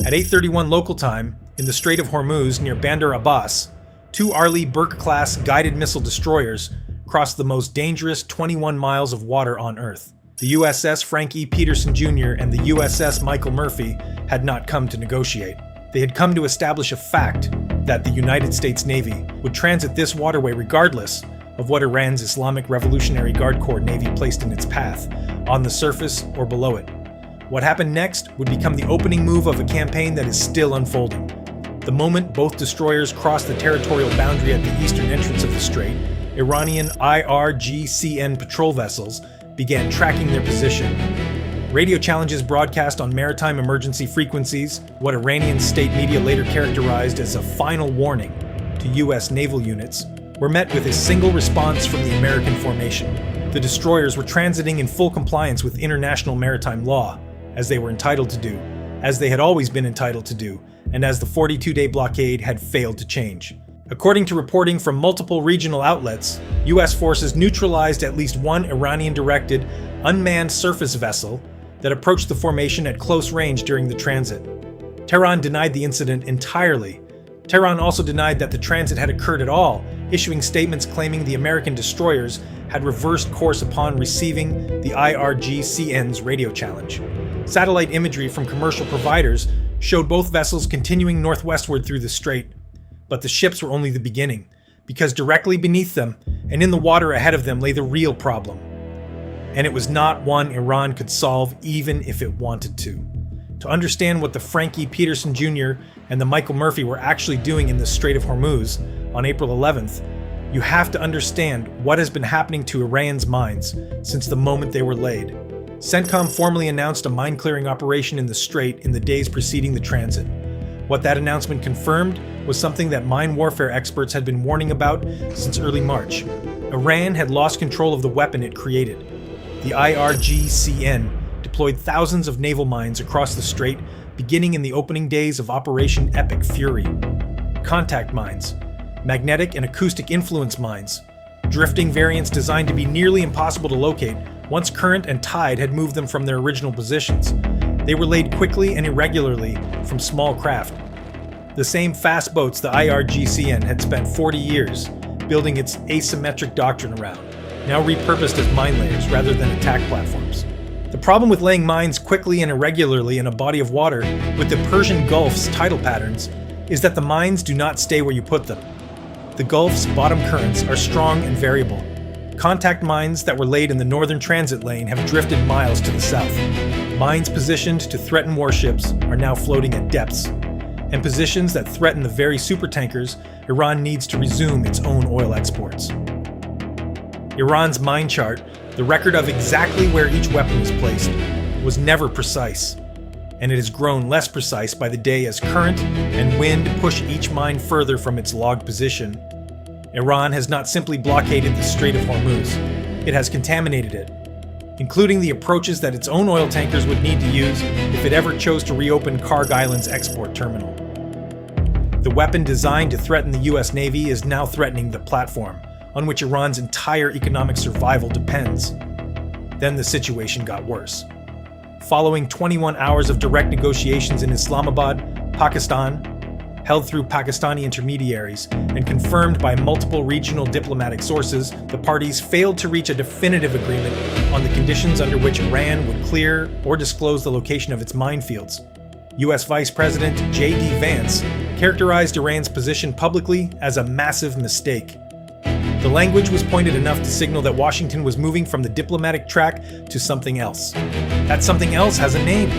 At 8:31 local time, in the Strait of Hormuz near Bandar Abbas, two Arleigh Burke-class guided missile destroyers crossed the most dangerous 21 miles of water on Earth. The USS Frank E. Petersen Jr. and the USS Michael Murphy had not come to negotiate. They had come to establish a fact that the United States Navy would transit this waterway regardless of what Iran's Islamic Revolutionary Guard Corps Navy placed in its path, on the surface or below it. What happened next would become the opening move of a campaign that is still unfolding. The moment both destroyers crossed the territorial boundary at the eastern entrance of the strait, Iranian IRGCN patrol vessels began tracking their position. Radio challenges broadcast on maritime emergency frequencies, what Iranian state media later characterized as a final warning to U.S. naval units, were met with a single response from the American formation. The destroyers were transiting in full compliance with international maritime law, as they were entitled to do, as they had always been entitled to do, and as the 42-day blockade had failed to change. According to reporting from multiple regional outlets, U.S. forces neutralized at least one Iranian-directed, unmanned surface vessel that approached the formation at close range during the transit. Tehran denied the incident entirely. Tehran also denied that the transit had occurred at all, issuing statements claiming the American destroyers had reversed course upon receiving the IRGCN's radio challenge. Satellite imagery from commercial providers showed both vessels continuing northwestward through the strait. But the ships were only the beginning, because directly beneath them and in the water ahead of them lay the real problem. And it was not one Iran could solve even if it wanted to. To understand what the Frank E. Petersen Jr. and the Michael Murphy were actually doing in the Strait of Hormuz on April 11th, you have to understand what has been happening to Iran's mines since the moment they were laid. CENTCOM formally announced a mine-clearing operation in the strait in the days preceding the transit. What that announcement confirmed was something that mine warfare experts had been warning about since early March. Iran had lost control of the weapon it created. The IRGCN deployed thousands of naval mines across the strait, beginning in the opening days of Operation Epic Fury. Contact mines, magnetic and acoustic influence mines, drifting variants designed to be nearly impossible to locate once current and tide had moved them from their original positions. They were laid quickly and irregularly from small craft. The same fast boats the IRGCN had spent 40 years building its asymmetric doctrine around, now repurposed as mine layers rather than attack platforms. The problem with laying mines quickly and irregularly in a body of water with the Persian Gulf's tidal patterns is that the mines do not stay where you put them. The Gulf's bottom currents are strong and variable. Contact mines that were laid in the northern transit lane have drifted miles to the south. Mines positioned to threaten warships are now floating at depths, and positions that threaten the very supertankers Iran needs to resume its own oil exports. Iran's mine chart, the record of exactly where each weapon was placed, was never precise, and it has grown less precise by the day as current and wind push each mine further from its logged position. Iran has not simply blockaded the Strait of Hormuz, it has contaminated it, including the approaches that its own oil tankers would need to use if it ever chose to reopen Karg Island's export terminal. The weapon designed to threaten the US Navy is now threatening the platform on which Iran's entire economic survival depends. Then the situation got worse. Following 21 hours of direct negotiations in Islamabad, Pakistan, held through Pakistani intermediaries and confirmed by multiple regional diplomatic sources, the parties failed to reach a definitive agreement on the conditions under which Iran would clear or disclose the location of its minefields. US Vice President J.D. Vance characterized Iran's position publicly as a massive mistake. The language was pointed enough to signal that Washington was moving from the diplomatic track to something else. That something else has a name.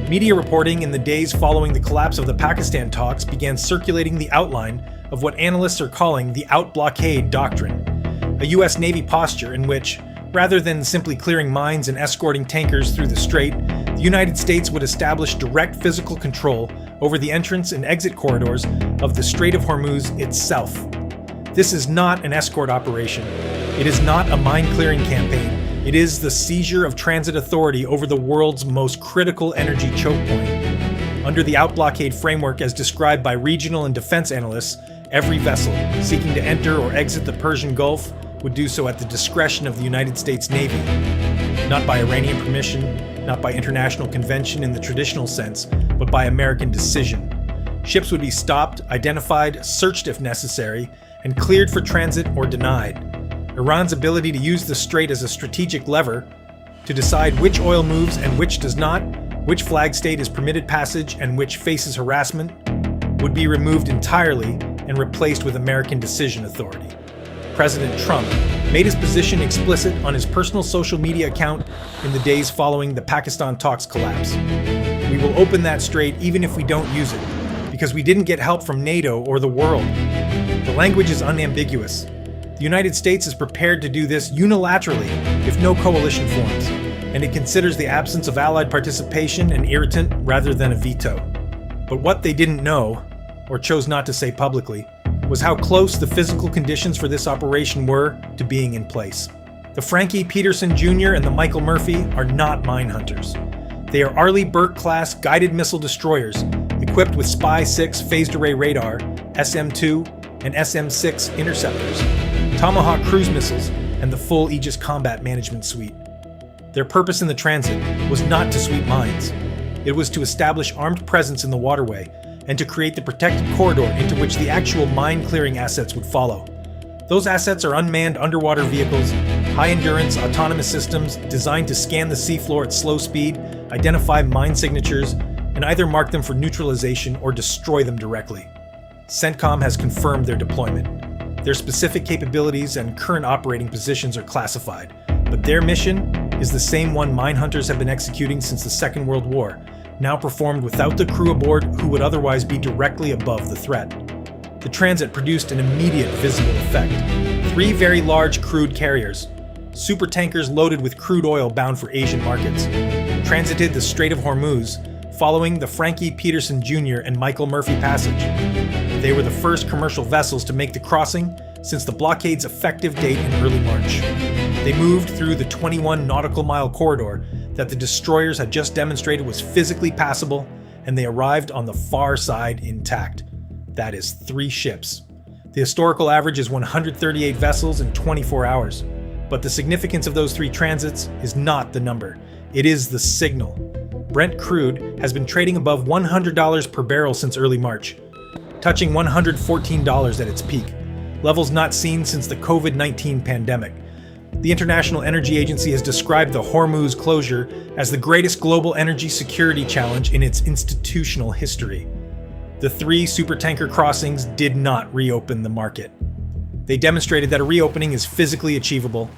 Media reporting in the days following the collapse of the Pakistan talks began circulating the outline of what analysts are calling the out-blockade doctrine, a US Navy posture in which, rather than simply clearing mines and escorting tankers through the strait, the United States would establish direct physical control over the entrance and exit corridors of the Strait of Hormuz itself. This is not an escort operation. It is not a mine-clearing campaign. It is the seizure of transit authority over the world's most critical energy choke point. Under the out-blockade framework as described by regional and defense analysts, every vessel seeking to enter or exit the Persian Gulf would do so at the discretion of the United States Navy. Not by Iranian permission, not by international convention in the traditional sense, but by American decision. Ships would be stopped, identified, searched if necessary, and cleared for transit or denied. Iran's ability to use the strait as a strategic lever to decide which oil moves and which does not, which flag state is permitted passage and which faces harassment, would be removed entirely and replaced with American decision authority. President Trump made his position explicit on his personal social media account in the days following the Pakistan talks collapse. We will open that strait even if we don't use it, because we didn't get help from NATO or the world. The language is unambiguous. The United States is prepared to do this unilaterally if no coalition forms, and it considers the absence of Allied participation an irritant rather than a veto. But what they didn't know, or chose not to say publicly, was how close the physical conditions for this operation were to being in place. The Frank E. Petersen Jr. and the Michael Murphy are not mine hunters. They are Arleigh Burke-class guided missile destroyers equipped with SPY-6 phased array radar, SM-2, and SM-6 interceptors, Tomahawk cruise missiles, and the full Aegis combat management suite. Their purpose in the transit was not to sweep mines. It was to establish armed presence in the waterway and to create the protected corridor into which the actual mine-clearing assets would follow. Those assets are unmanned underwater vehicles, high-endurance autonomous systems designed to scan the seafloor at slow speed, identify mine signatures, and either mark them for neutralization or destroy them directly. CENTCOM has confirmed their deployment. Their specific capabilities and current operating positions are classified, but their mission is the same one mine hunters have been executing since the Second World War, now performed without the crew aboard who would otherwise be directly above the threat. The transit produced an immediate visible effect. 3 very large crude carriers, supertankers loaded with crude oil bound for Asian markets, transited the Strait of Hormuz, following the Frank E. Petersen Jr. and Michael Murphy passage. They were the first commercial vessels to make the crossing since the blockade's effective date in early March. They moved through the 21 nautical mile corridor that the destroyers had just demonstrated was physically passable, and they arrived on the far side intact. That is 3 ships. The historical average is 138 vessels in 24 hours. But the significance of those 3 transits is not the number. It is the signal. Brent crude has been trading above $100 per barrel since early March, touching $114 at its peak, levels not seen since the COVID-19 pandemic. The International Energy Agency has described the Hormuz closure as the greatest global energy security challenge in its institutional history. The 3 supertanker crossings did not reopen the market. They demonstrated that a reopening is physically achievable.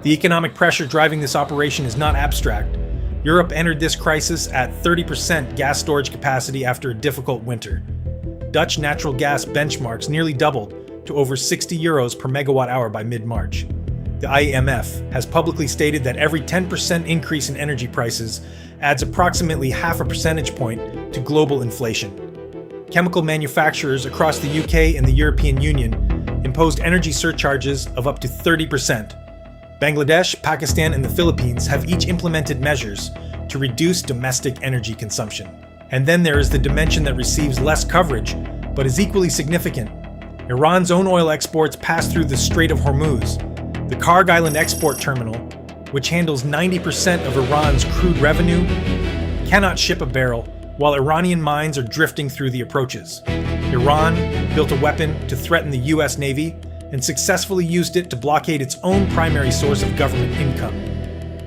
The economic pressure driving this operation is not abstract. Europe entered this crisis at 30% gas storage capacity after a difficult winter. Dutch natural gas benchmarks nearly doubled to over 60 euros per megawatt hour by mid-March. The IMF has publicly stated that every 10% increase in energy prices adds approximately half a percentage point to global inflation. Chemical manufacturers across the UK and the European Union imposed energy surcharges of up to 30%. Bangladesh, Pakistan, and the Philippines have each implemented measures to reduce domestic energy consumption. And then there is the dimension that receives less coverage, but is equally significant. Iran's own oil exports pass through the Strait of Hormuz. The Karg Island export terminal, which handles 90% of Iran's crude revenue, cannot ship a barrel while Iranian mines are drifting through the approaches. Iran built a weapon to threaten the US Navy and successfully used it to blockade its own primary source of government income.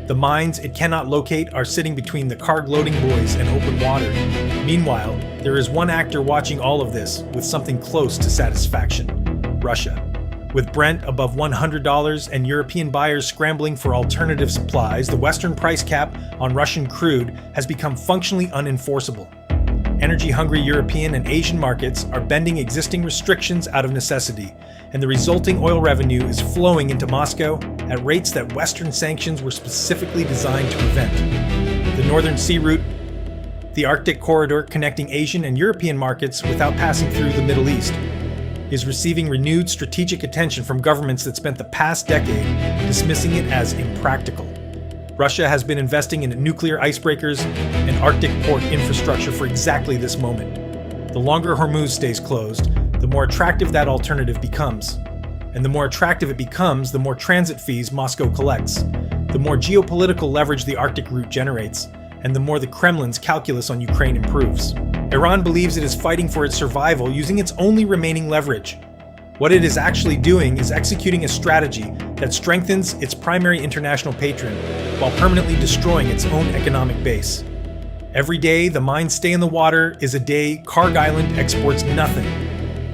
The mines it cannot locate are sitting between the Karg loading buoys and open water. Meanwhile, there is one actor watching all of this with something close to satisfaction: Russia. With Brent above $100 and European buyers scrambling for alternative supplies, the Western price cap on Russian crude has become functionally unenforceable. Energy-hungry European and Asian markets are bending existing restrictions out of necessity, and the resulting oil revenue is flowing into Moscow at rates that Western sanctions were specifically designed to prevent. The Northern Sea Route, the Arctic corridor connecting Asian and European markets without passing through the Middle East, is receiving renewed strategic attention from governments that spent the past decade dismissing it as impractical. Russia has been investing in nuclear icebreakers and Arctic port infrastructure for exactly this moment. The longer Hormuz stays closed, the more attractive that alternative becomes. And the more attractive it becomes, the more transit fees Moscow collects, the more geopolitical leverage the Arctic route generates, and the more the Kremlin's calculus on Ukraine improves. Iran believes it is fighting for its survival using its only remaining leverage. What it is actually doing is executing a strategy that strengthens its primary international patron while permanently destroying its own economic base. Every day the mines stay in the water is a day Karg Island exports nothing.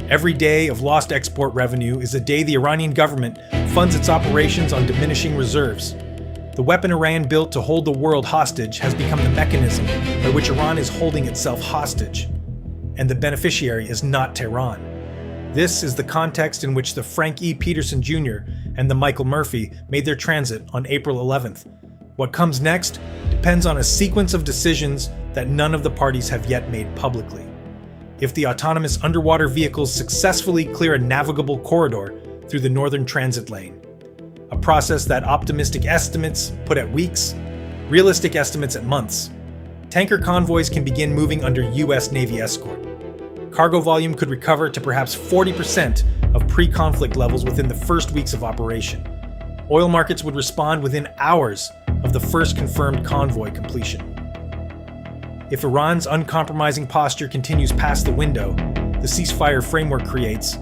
Every day of lost export revenue is a day the Iranian government funds its operations on diminishing reserves. The weapon Iran built to hold the world hostage has become the mechanism by which Iran is holding itself hostage. And the beneficiary is not Tehran. This is the context in which the Frank E. Petersen Jr. and the Michael Murphy made their transit on April 11th. What comes next depends on a sequence of decisions that none of the parties have yet made publicly. If the autonomous underwater vehicles successfully clear a navigable corridor through the northern transit lane, a process that optimistic estimates put at weeks, realistic estimates at months, tanker convoys can begin moving under U.S. Navy escort. Cargo volume could recover to perhaps 40% of pre-conflict levels within the first weeks of operation. Oil markets would respond within hours of the first confirmed convoy completion. If Iran's uncompromising posture continues past the window the ceasefire framework creates,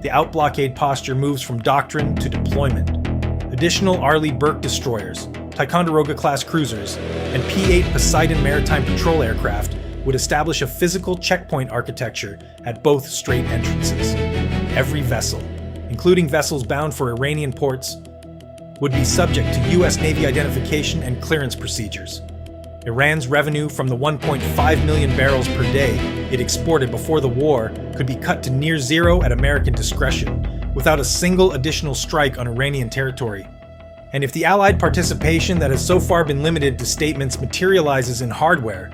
the out-blockade posture moves from doctrine to deployment. Additional Arleigh Burke destroyers, Ticonderoga-class cruisers, and P-8 Poseidon maritime patrol aircraft would establish a physical checkpoint architecture at both strait entrances. Every vessel, including vessels bound for Iranian ports, would be subject to U.S. Navy identification and clearance procedures. Iran's revenue from the 1.5 million barrels per day it exported before the war could be cut to near zero at American discretion, without a single additional strike on Iranian territory. And if the Allied participation that has so far been limited to statements materializes in hardware,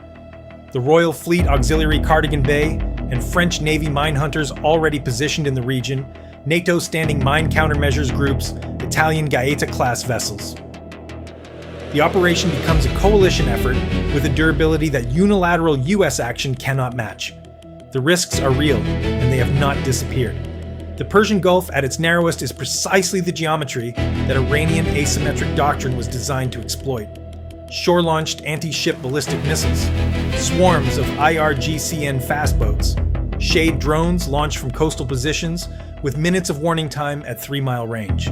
the Royal Fleet Auxiliary Cardigan Bay and French Navy mine hunters already positioned in the region, NATO standing mine countermeasures groups, Italian Gaeta-class vessels. The operation becomes a coalition effort with a durability that unilateral US action cannot match. The risks are real, and they have not disappeared. The Persian Gulf at its narrowest is precisely the geometry that Iranian asymmetric doctrine was designed to exploit. Shore-launched anti-ship ballistic missiles, swarms of IRGCN fast boats, shade drones launched from coastal positions with minutes of warning time at 3-mile range.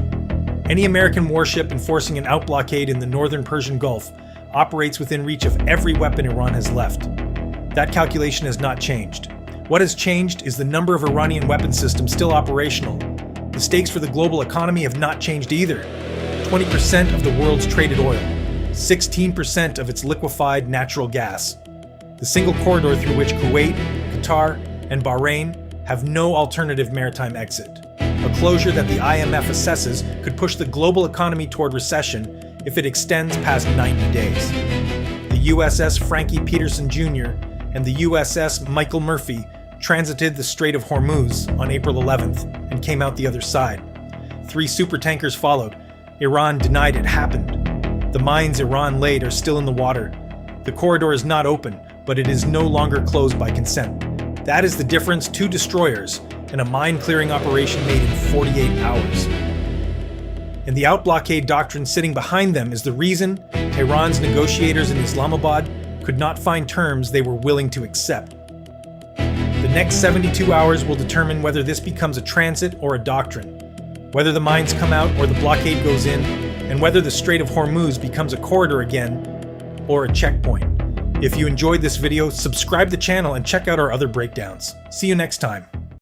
Any American warship enforcing an out-blockade in the northern Persian Gulf operates within reach of every weapon Iran has left. That calculation has not changed. What has changed is the number of Iranian weapon systems still operational. The stakes for the global economy have not changed either. 20% of the world's traded oil, 16% of its liquefied natural gas. The single corridor through which Kuwait, Qatar, and Bahrain have no alternative maritime exit. A closure that the IMF assesses could push the global economy toward recession if it extends past 90 days. The USS Frank E. Petersen Jr. and the USS Michael Murphy transited the Strait of Hormuz on April 11th and came out the other side. 3 supertankers followed. Iran denied it happened. The mines Iran laid are still in the water. The corridor is not open, but it is no longer closed by consent. That is the difference 2 destroyers and a mine-clearing operation made in 48 hours. And the out-blockade doctrine sitting behind them is the reason Tehran's negotiators in Islamabad could not find terms they were willing to accept. The next 72 hours will determine whether this becomes a transit or a doctrine, whether the mines come out or the blockade goes in, and whether the Strait of Hormuz becomes a corridor again or a checkpoint. If you enjoyed this video, subscribe to the channel and check out our other breakdowns. See you next time.